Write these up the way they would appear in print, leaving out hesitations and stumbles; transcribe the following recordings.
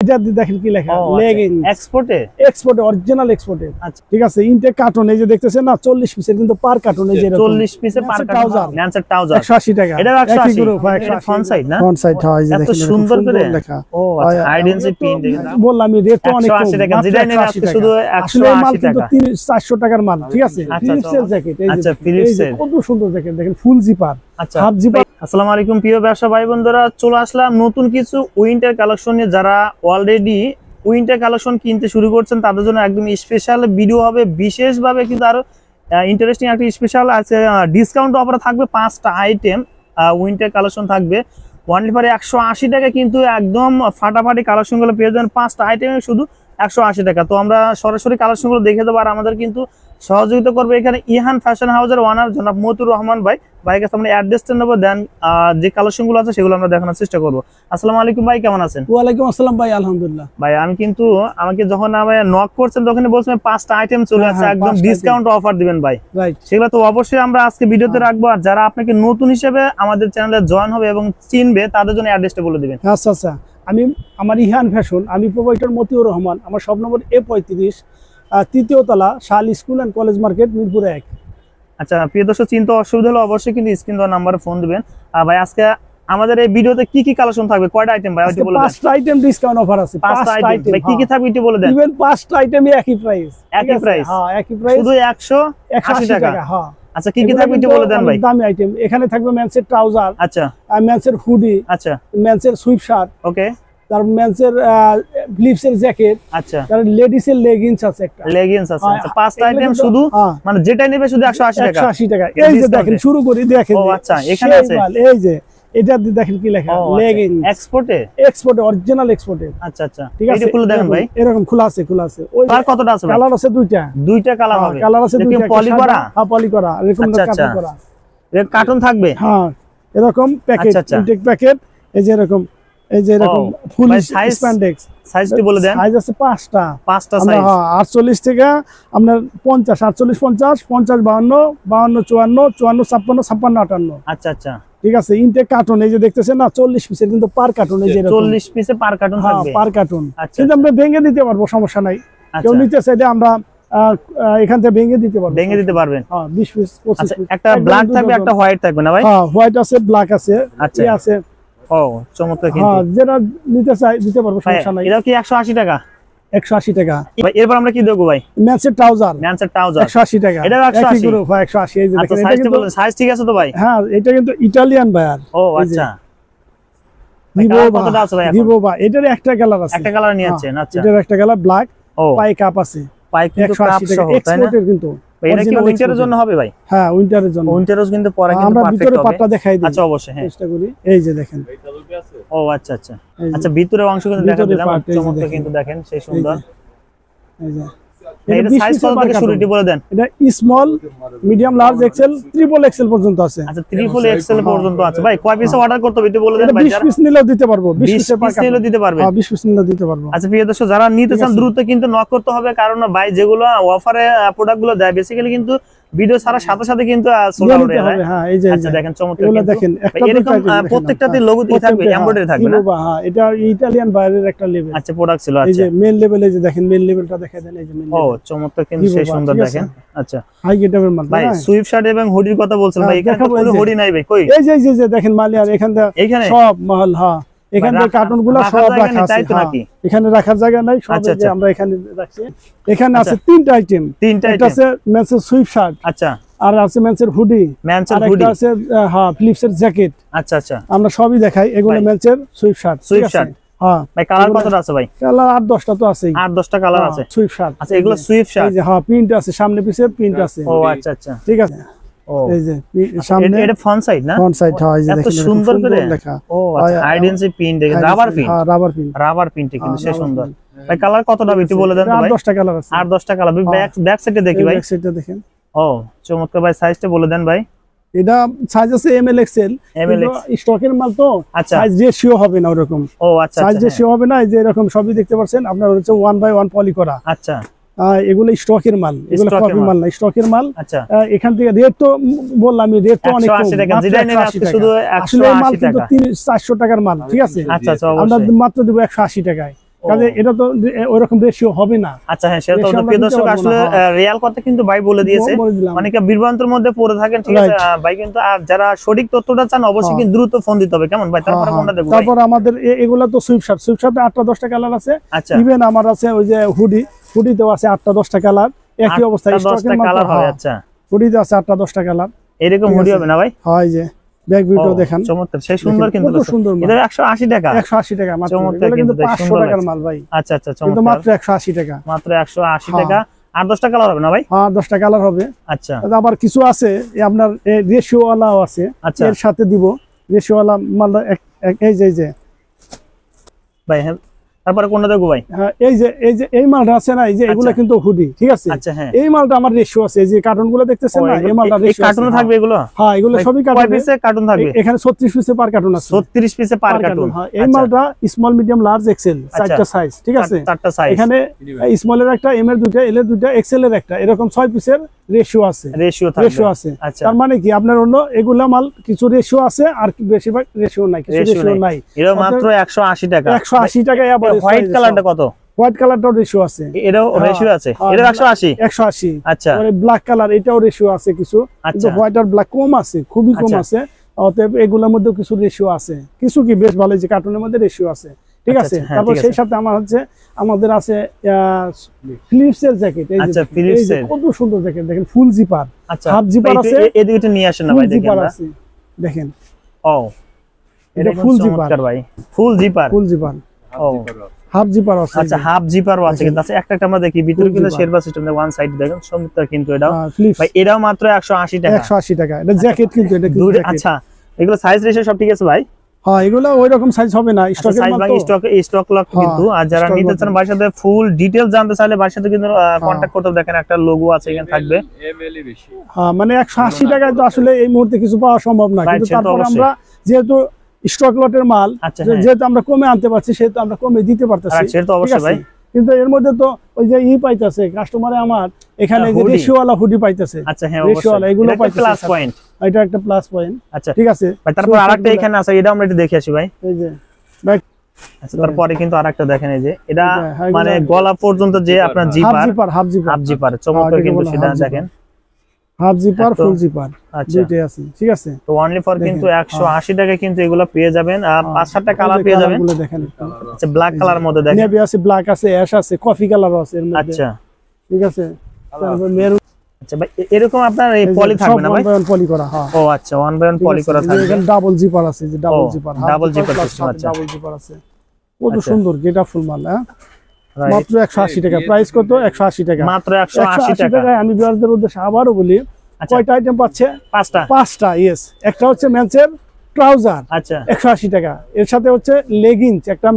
এটা দেখেন কি লেখা, লেগিংস এক্সপোর্টে, এক্সপোর্টে অরিজিনাল এক্সপোর্টে। আচ্ছা ঠিক আছে, ইনটেক কার্টন এই যে দেখতেছেন না 40 পিসের, কিন্তু পার কার্টন এই যে 40 পিসে পার কার্টন ম্যানসের ট্রাউজার 180 টাকা। এটা 180 গ্রুপ এটা ফ্রন্ট সাইড না, ফ্রন্ট সাইড হয় যে এত দেখেন সুন্দর করে লেখা। ও আচ্ছা আইডেন্সি প্রিন্ট বললাম আমি রেট তো অনেক কম, 180 টাকা যেটা নেবে আজকে শুধু 180 টাকা, 400 টাকার মাল। ঠিক আছে, ফিলিপসের জ্যাকেট এই যে, আচ্ছা ফিলিপসের কত সুন্দর জ্যাকেট দেখেন, ফুল জিপার। আচ্ছা হাফ জিপার। আসসালামু আলাইকুম প্রিয় ব্যবসা ভাই বন্ধুরা, চলে আসলাম নতুন কিছু উইন্টার কালেকশন নিয়ে। যারা অলরেডি উইন্টার কালেকশন কিনতে শুরু করছেন তাদের জন্য একদম স্পেশাল ভিডিও হবে, বিশেষভাবে কিন্তু আরো ইন্টারেস্টিং একটা স্পেশাল আছে, ডিসকাউন্ট অফার থাকবে 5টা আইটেম উইন্টার কালেকশন থাকবে ওয়ানলি ফর 180 টাকা, কিন্তু একদম ফাটাফাটি কালেকশন গুলো পেয়ে যাবেন 5টা আইটেমে শুধু 180 টাকা। তো আমরা সরাসরি কালেকশন গুলো দেখে দেবো, আর আমাদের কিন্তু সহযোগিতা করবে এখানে ইহান ফ্যাশন হাউসের ওনার জনাব মতিউর রহমান ভাই। ভাইয়ের কাছে আমরা অ্যাড্রেসটা নেবো, দেন যে কালেকশন গুলো আছে সেগুলো আমরা দেখানোর চেষ্টা করবো। আসসালামু আলাইকুম ভাই, কেমন আছেন? ওয়ালাইকুম আসসালাম ভাই, আলহামদুলিল্লাহ। ভাই আমি কিন্তু আমাকে যখন নক করছেন তখন বলছেন 5টা আইটেম চলে আসছে, একদম ডিসকাউন্ট অফার দিবেন ভাই। সেগুলো তো অবশ্যই আমরা আজকে ভিডিওতে রাখবো, আর যারা আপনাকে নতুন হিসেবে আমাদের চ্যানেলে জয়েন হবে এবং চিনবে তাদের জন্য অ্যাড্রেসটা বলে দিবেন। আচ্ছা আচ্ছা, আমি আমার ইহান ফ্যাশন, আমি প্রোপাইটর মতিউর রহমান। আমার শপ নম্বর A35, 3য় তলা, শাল school and college market, Mirpur 1। আচ্ছা প্রিয় দর্শক, চিন্তা অসুবিধা হলে অবশ্যই কিন্তু স্ক্রিন দেওয়া নাম্বারে ফোন দিবেন। ভাই আজকে আমাদের এই ভিডিওতে কি কি কালেকশন থাকবে, কয়টা আইটেম ভাই ওইটা বলে দেন। 5টা আইটেম ডিসকাউন্ট অফার আছে। 5টা আইটেম ভাই কি কি থাকবে এটা বলে দেন। ইভেন 5টা আইটেমই একই প্রাইস, একই প্রাইস? হ্যাঁ একই প্রাইস, শুধু 180 টাকা। হ্যাঁ আচ্ছা কি কি থাকবে এটা বলে দেন ভাই। দামি আইটেম এখানে থাকবে মেন্সের ট্রাউজার, আচ্ছা মেন্সের হুডি, আচ্ছা মেন্সের সুইপ শার্ট, ওকে, তারপর মেন্সের ফিলিপসের জ্যাকেট, আচ্ছা তারপর লেডিসের লেগিংস আছে একটা, লেগিংস আছে। আচ্ছা 5টা আইটেম শুধু, মানে যেটা নেবে শুধু 180 টাকা। 180 টাকা। এই যে দেখেন, শুরু করি দেখেন। ও আচ্ছা এখানে আছে এই যে এটা দেখেন কি লেখা, লেগিংস এক্সপোর্টে, এক্সপোর্টে অরিজিনাল এক্সপোর্টে। আচ্ছা আচ্ছা ঠিক আছে, এটা খুলে দেখেন ভাই। এরকম খোলা আছে, খোলা আছে। ওই আর কতটা আছে ভাই? কালার আছে দুইটা, দুইটা কালার হবে। কালার আছে দুইটা, পলি করা? হ্যাঁ পলি করা, এরকম কার্টন করা। এর কার্টন থাকবে? হ্যাঁ এরকম প্যাকেট, ইনটেক প্যাকেট। এই যে এরকম, এই যে এরকম ফুল স্প্যান্ডেক্স। সাইজটি বলে দেন। সাইজ আছে 5টা। 5টা সাইজ। হ্যাঁ 48 থেকে আপনার 50, 48, 50, 50, 52, 52, 54, 54, 56, 56, 58। আচ্ছা আচ্ছা ঠিক আছে, ইনটেক কার্টন এই যে দেখতেছেন না 40 পিসের, কিন্তু পার কার্টন এই যে 40 পিসে পার কার্টন থাকবে। পার কার্টন। আচ্ছা কিন্তু আমরা ভেঙে দিতে পারবো, সমস্যা নাই। কেউ নিতে চাইলে আমরা এখান থেকে ভেঙে দিতে পারবো। ভেঙে দিতে পারবেন? হ্যাঁ 20 পিস 25 পিস। একটা ব্ল্যাক থাকবে, একটা হোয়াইট থাকবে না ভাই? হ্যাঁ হোয়াইট আছে, ব্ল্যাক আছে, আচ্ছা আছে। ও চমৎকার, কিন্তু হ্যাঁ যেটা নিতে চাই দিতে পারবো, সমস্যা নাই। এটা কি 180 টাকা? 180 টাকা। ভাই এরপর আমরা কি দেখব ভাই? মেন্সের ট্রাউজার। মেন্সের ট্রাউজার 180 টাকা। এটা 180 গ্রুপ 180। এই যে দেখেন, এটা কিন্তু সাইজ ঠিক আছে তো ভাই? হ্যাঁ এটা কিন্তু ইতালিয়ান বায়ার। ও আচ্ছা কতটা আছে ভাই? ভিভোবা এটার একটা কালার আছে, একটা কালার নিয়ে আছেন। আচ্ছা এটার একটা কালার ব্ল্যাক। ও পাই কাপ আছে, পাই কিন্তু কাপ সহ, তাই না? কিন্তু এটা কি উইন্টারের জন্য হবে ভাই? হ্যাঁ উইন্টারের জন্য। উইন্টারস কিন্তু পরে কিন্তু আমরা পারফেক্ট ভিতরে হবে। পাটটা দেখাই দিই। আচ্ছা অবশ্যই, হ্যাঁ চেষ্টা করি। এই যে দেখেন। ও আচ্ছা আচ্ছা আচ্ছা, ভিতরে অংশ কিন্তু দেখা দিলাম, চমৎকার কিন্তু দেখেন, সেই সুন্দর। এই যে এটা সাইজ কত থেকে শুরু এটি বলে দেন। এটা small, medium, large, XL, triple XL পর্যন্ত আছে। আচ্ছা ট্রিপল এক্সেল পর্যন্ত আছে। ভাই কয় পিস অর্ডার করতে হবে এটি বলে দেন ভাই। 20 পিস নিলেও দিতে পারবো, 20 পিস নিলেও দিতে পারবে। হ্যাঁ 20 পিস নিলেও দিতে পারবো। আচ্ছা প্রিয় দর্শক, যারা নিতে চান দ্রুত কিন্তু নক করতে হবে, কারণ ভাই যেগুলো অফারে প্রোডাক্টগুলো দেয় বেসিক্যালি কিন্তু ভিডিও ছাড়ার সাথে সাথে কিন্তু সোল্ড আউট হয়ে যায়। হ্যাঁ এই যে আচ্ছা দেখেন চমৎকার, এগুলো দেখেন, এরকম প্রত্যেকটাতে লোগো দিয়ে থাকবে, এমব্রয়ডারি থাকবে না? হ্যাঁ এটা ইতালিয়ান বাইরের একটা লেভেল। আচ্ছা প্রোডাক্ট ছিল। এই আচ্ছা যে মেন লেভেল, এই যে দেখেন মেন লেভেলটা দেখাই দেন। এই যে মেন ও চমৎকার, কিন্তু সেই সুন্দর দেখেন। আচ্ছা হাই গেটআপের মাল ভাই, সুইপ শার্ট এবং হুডির কথা বলছেন ভাই, এখানে তো কোনো হুডি নাই ভাই। কই এই যে দেখেন মাল, আর এখানে সব মাল। হ্যাঁ এখানে কার্টন গুলো সব রাখা আছে, এখানে রাখার জায়গা নাই, সব যে আমরা এখানে রাখছি। এখানে আছে 3টা আইটেম। একটা আছে মেন্সের সুইপ শার্ট, আচ্ছা, আর আছে মেন্সের হুডি, আর একটা আছে হ্যাঁ ফিলিপসের জ্যাকেট। আচ্ছা আচ্ছা আমরা সবই দেখাই। এগুলো মেন্সের সুইপ শার্ট। সুইপ শার্ট হ্যাঁ ভাই, কালার কতটা আছে ভাই? কালার 8-10টা তো আছে। 8-10টা কালার আছে সুইপ শার্ট। আচ্ছা এগুলো সুইপ শার্ট। এই যে হ্যাঁ প্রিন্ট আছে, সামনে পিছে প্রিন্ট আছে। ও আচ্ছা আচ্ছা ঠিক আছে। ও এই যে সামনে এটা ফ্রন্ট সাইড না? ফ্রন্ট সাইড হয়, এই যে দেখেন এত সুন্দর করে লেখা। ও আচ্ছা আইডেন্সি প্রিন্ট, রাবার প্রিন্ট। হ্যাঁ রাবার প্রিন্ট, রাবার প্রিন্ট কিন্তু সেই সুন্দর ভাই। কালার কতটা বিটি বলে দেন ভাই? 8-10টা কালার আছে। 8-10টা কালার। ব্যাক সাইডে দেখি ভাই। ব্যাক সাইডটা দেখেন। ও চমৎকার ভাই, সাইজটা বলে দেন ভাই। এটা সাইজ আছে এমএল এক্সএল, কিন্তু স্টকের মাল তো সাইজ রেশিও হবে না ওরকম। ও আচ্ছা সাইজ রেশিও হবে না, এই যে এরকম সবই দেখতে পাচ্ছেন আপনার, হচ্ছে 1/1 পলি করা। আচ্ছা এগুলো স্টকের মাল, এগুলো কপি মাল না, স্টকের মাল। আচ্ছা এখান থেকে রেট তো বললাম, আমি রেট তো অনেক কম, 180 টাকা যেটা নেবে আজকে শুধু 180 টাকা। 400 টাকার মাল, ঠিক আছে? আচ্ছা আচ্ছা আমরা মাত্র দেব 180 টাকায়। কাজে এটা তো ওইরকম রেশিও হবে না। আচ্ছা হ্যাঁ, সেটা তো প্রিয় দর্শক আসলে রিয়াল কথা কিন্তু ভাই বলে দিয়েছে, অনেকে বিভ্রান্তির মধ্যে পড়ে থাকেন, ঠিক আছে ভাই। কিন্তু আর যারা সঠিক তথ্যটা চান অবশ্যই কিন্তু দ্রুত ফোন দিতে হবে, কেমন ভাই? তারপরে কোনটা দেব? তারপর আমাদের এগুলা তো সুইপশার্টে 8টা 10টা কালার আছে। ইভেন আমার আছে ওই যে হুডিতেও আছে 8টা 10টা কালার, একই অবস্থা স্টকের কালার হয়। আচ্ছা, হুডিতে আছে 8টা 10টা কালার, এরকম হুডি হবে না ভাই? হয় যে ব্যাক ভিউটাও দেখেন, চমৎকার, সেই সুন্দর, কিন্তু সুন্দর। এটা 180 টাকা, 180 টাকা মাত্র, এটা কিন্তু 500 টাকার মাল ভাই। আচ্ছা আচ্ছা, কিন্তু মাত্র 180 টাকা, মাত্র 180 টাকা। আর 10টা কালার হবে না ভাই? হ্যাঁ 10টা কালার হবে। আচ্ছা, আবার কিছু আছে আপনার রেশিও ওয়ালাও আছে, এর সাথে দিব রেশিও ওয়ালা মাল। এই যে ভাই, হ্যাঁ তারপরে কোনটা দেখো ভাই? হ্যাঁ এই মালটা আছে না, এই যে এগুলা কিন্তু হুডি, ঠিক আছে। আচ্ছা হ্যাঁ, এই মালটা আমার রেশিও আছে, এই যে কার্টুনগুলো দেখতেছেন না, এই মালটা রেশিও কার্টুন থাকবে এগুলো। হ্যাঁ এগুলো সবই কার্টুন। কয় পিসে কার্টুন থাকবে? এখানে 36 পিসে পার কার্টুন আছে, 36 পিসে পার কার্টুন। হ্যাঁ এই মালটা স্মল মিডিয়াম লার্জ এক্সেল 4টা সাইজ, ঠিক আছে। 4টা সাইজ, এখানে স্মল এর একটা, এম এর দুটো, এল এর দুটো, এক্সেল এর একটা, এরকম 6 পিসের রেশিও আছে, রেশিও আছে। তার মানে কি আপনার অন্য এগুলা মাল কিছু রেশিও আছে আর বেশিরভাগ রেশিও নাই, কিছু রেশিও নাই। এটা মাত্র 180 টাকা। 180 টাকায় আবার হোয়াইট কালারটা কত? হোয়াইট কালারটাও রেশিও আছে, এটাও রেশিও আছে, এটা 180। আচ্ছা, মানে ব্ল্যাক কালার এটাও রেশিও আছে কিছু, কিন্তু হোয়াইট আর ব্ল্যাক কম আছে, খুবই কম আছে। অতএব এগুলোর মধ্যে কিছু রেশিও আছে, কিছু কি বেশ ভালো, যে কার্টুনের মধ্যে রেশিও আছে, ঠিক আছে। তারপর সেই সাথে আমাদের আছে ফিলিপস এর জ্যাকেট। আচ্ছা, ফিলিপস এর কত সুন্দর জ্যাকেট দেখেন, ফুল জিপার, হাফ জিপার আছে। এদিকে নিয়ে আসেন না ভাই, দেখেন। ও এটা ফুল জিপার ভাই, ফুল জিপার। ও হাফ জিপার আছে। আচ্ছা, হাফ জিপারও আছে, কিন্তু আছে একটা আমরা দেখি ভিতরে কিন্তু শেরবা সিস্টেম, ওয়ান সাইড দেখেন চমৎকার। কিন্তু এটাও ভাই, এটাও মাত্র 180 টাকা। 180 টাকা এটা জ্যাকেট, কিন্তু এটা কিন্তু জ্যাকেট। আচ্ছা, এগুলো সাইজ রেশিও সব ঠিক আছে ভাই? হ্যাঁ এগুলো ওই রকম সাইজ হবে না, স্টকের মাল তো, স্টক লক কিন্তু। আর যারা নিতে চান ভাইয়ের সাথে ফুল ডিটেইলস জানতে চাইলে ভাইয়ের সাথে কিন্তু কন্টাক্ট করতে হবে। দেখেন একটা লোগো আছে এখানে থাকবে। হ্যাঁ মানে 180 টাকায় তো আসলে এই মুহূর্তে কিছু পাওয়া সম্ভব না, কিন্তু তারপর আমরা যেহেতু স্টক লটের মাল, যেহেতু আমরা কমে আনতে পারছি, সেহেতু আমরা কমে দিতে পারতেছি, সেটা তো অবশ্যই ভাই। কিন্তু এর মধ্যে তো ওই যে পাইতেছে কাস্টমারে আমার এখানে যে রেশিওওয়ালা হুডি পাইতেছে। আচ্ছা হ্যাঁ, রেশিওওয়ালা এগুলো পাইতেছে, প্লাস পয়েন্ট, এটা একটা প্লাস পয়েন্ট। আচ্ছা ঠিক আছে ভাই, তারপর আরেকটা এখানে আছে, এটা আমরা একটু দেখে আসি ভাই। এই যে ব্যাক। আচ্ছা, তারপরে কিন্তু আরেকটা দেখেন, এই যে এটা মানে গলা পর্যন্ত যে আপনার জিপার, হাফ জিপার চমৎকার, কিন্তু সেটা দেখেন হাফ জিপার ফুল জিপার দুইটাই আছে, ঠিক আছে। তো অনলি ফর কিন্তু 180 টাকা কিন্তু এগুলো পেয়ে যাবেন। 5-7টা কালার পেয়ে যাবেন। দেখেন, আচ্ছা ব্ল্যাক কালার মধ্যে দেখেন, নেভি আছে, ব্ল্যাক আছে, অ্যাশ আছে, কফি কালারও আছে এর মধ্যে। আচ্ছা ঠিক আছে, তারপর মেরুন। আচ্ছা ভাই, এরকম আপনার এই পলি থাকবে না ভাই? ওয়ান পলি করা। হ্যাঁ ও আচ্ছা, ওয়ান বাই ওয়ান পলি করা থাকবে। এখানে ডাবল জিপার আছে, যে double zipper, double zipper system. আচ্ছা, ডাবল জিপার আছে, কত সুন্দর গেটা ফুল মাল। হ্যাঁ মাত্র 180 টাকা। প্রাইস কত? 180 টাকা, মাত্র 180 টাকা। আমি ভিউয়ারদের উদ্দেশ্যে আবারও বলি, কয়টা আইটেম পাচ্ছে? 5টা। ইয়েস, একটা হচ্ছে মেন্সের ট্রাউজার, আচ্ছা 180 টাকা। এর সাথে হচ্ছে লেগিংস, একটা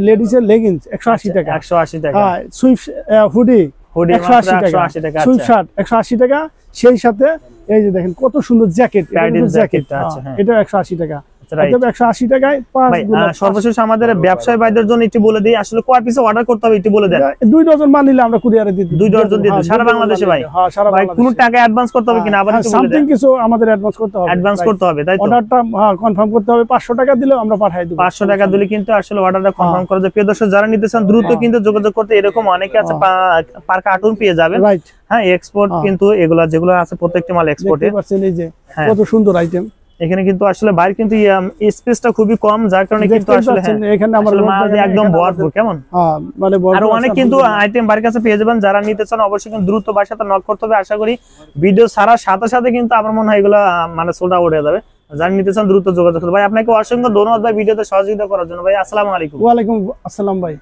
লেডিজের লেগিংস 180 টাকা। 180 টাকা। হ্যাঁ, সুইফট হুডি 180 টাকা, সুইফট শার্ট 180 টাকা। সেই সাথে এই যে দেখেন কত সুন্দর জ্যাকেট, এটা 180 টাকা। 180 টাকায় সর্বশেষ আমাদের ব্যবসায়ী ভাইদের জন্য একটু বলে দিই, আসলে কয় পিস অর্ডার করতে হবে একটু বলে দেন। 2 ডজন মাল নিলে আমরা কুরিয়ারে দিই, 2 ডজন দিতে সারা বাংলাদেশে ভাই। হ্যাঁ সারা বাংলাদেশে। কোনো টাকা অ্যাডভান্স করতে হবে কিনা আবার একটু বলে দেন। সামথিং কিছু আমাদের অ্যাডভান্স করতে হবে, অ্যাডভান্স করতে হবে, তাই তো? অর্ডারটা কনফার্ম করতে হবে। 500 টাকা দিলেও আমরা পাঠিয়ে দেব। 500 টাকা দিলে কিন্তু আসলে অর্ডারটা কনফার্ম করে দেব। প্রিয় দর্শক, যারা নিতে চান দ্রুত কিন্তু যোগাযোগ করতে, এরকম অনেকে আছে পার কার্টুন পেয়ে যাবেন। রাইট, হ্যাঁ এক্সপোর্ট কিন্তু এগুলা যেগুলো আছে প্রত্যেকটি মাল এক্সপোর্টে। এই যে কত সুন্দর আইটেম। এখানে কিন্তু আসলে বাইরে কিন্তু স্পেসটা খুবই কম, যার কারণে কিন্তু আসলে এখানে আমরা মাল একদম ভরপুর, কেমন মানে আর অনেক কিন্তু আইটেম বাড়ির কাছে পেয়ে যাবেন। যারা নিতে চান অবশ্যই কিন্তু দ্রুত বাসার সাথে নক করতে হবে। আশা করি ভিডিও ছাড়ার সাথে সাথে কিন্তু আমার মনে হয় এগুলো মানে সোল্ড আউট হয়ে যাবে। যারা নিতে চান দ্রুত যোগাযোগ করুন। ভাই আপনাকে অসংখ্য ধন্যবাদ ভাই ভিডিওতে সহযোগিতা করার জন্য। ভাই আসসালামু আলাইকুম। ওয়া আলাইকুম আসসালাম ভাই।